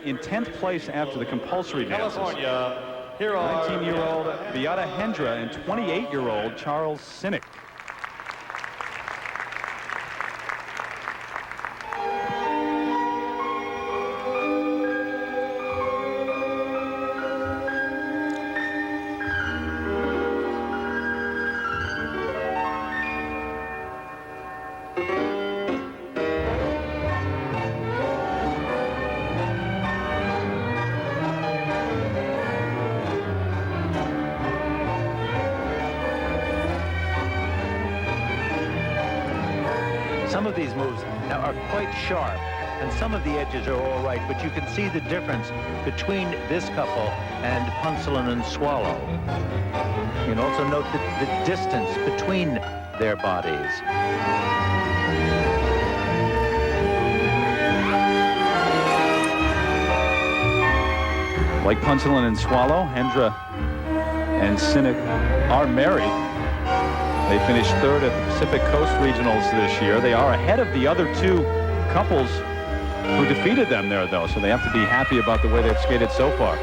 In 10th place after the compulsory dances. California, here are 19-year-old Beata Handra and 28-year-old Charles Sinek. Some of these moves now are quite sharp, and some of the edges are all right, but you can see the difference between this couple and Puncelin and Swallow. You can also note the distance between their bodies. Like Puncelin and Swallow, Handra and Sinek are married. They finished third at the Pacific Coast Regionals this year. They are ahead of the other two couples who defeated them there, though, so they have to be happy about the way they've skated so far.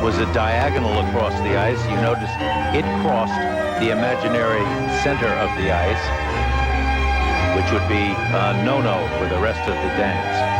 Was a diagonal across the ice. You notice it crossed the imaginary center of the ice, which would be a no-no for the rest of the dance.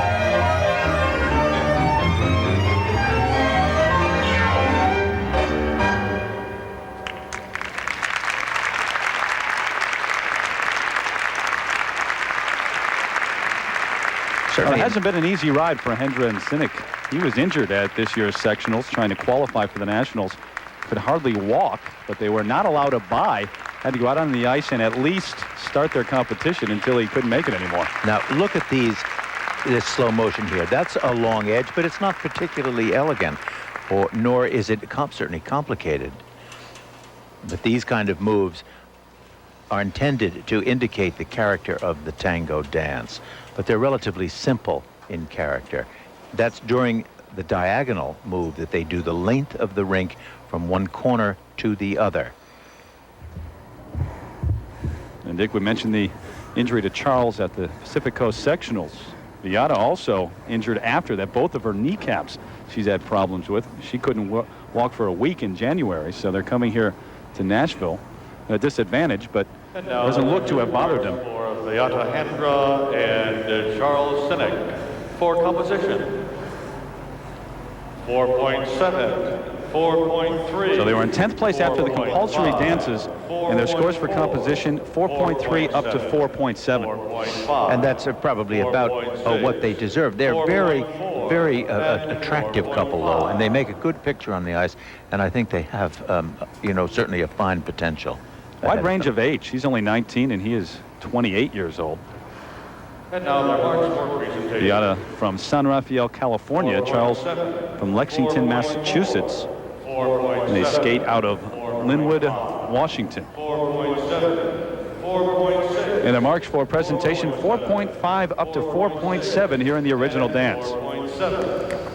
Well, it hasn't been an easy ride for Handra and Sinek. He was injured at this year's sectionals, trying to qualify for the nationals. Could hardly walk, but they were not allowed to bye. Had to go out on the ice and at least start their competition until he couldn't make it anymore. Now, look at this slow motion here. That's a long edge, but it's not particularly elegant, nor is it certainly complicated. But these kind of moves are intended to indicate the character of the tango dance, but they're relatively simple in character. That's during the diagonal move that they do the length of the rink from one corner to the other. And Dick, we mentioned the injury to Charles at the Pacific Coast Sectionals. Beata also injured after that. Both of her kneecaps she's had problems with. She couldn't walk for a week in January, so they're coming here to Nashville at a disadvantage, but doesn't look to have bothered them. For Beata Handra and Charles Sinek for composition. 4.7, 4.3. So they were in 10th place after the compulsory dances, and their scores for composition 4.3 up to 4.7. And that's probably about what they deserve. They're very, very attractive couple, though, and they make a good picture on the ice, and I think they have, certainly a fine potential. Wide range of age. She's only 19, and he is 28 years old. And now the march for presentation. Beata from San Rafael, California. Charles from Lexington, Massachusetts. And they skate out of Linwood, Washington. 4.7, 4.6. And the marks for presentation 4.5 up to 4.7 here in the original dance. 4.7.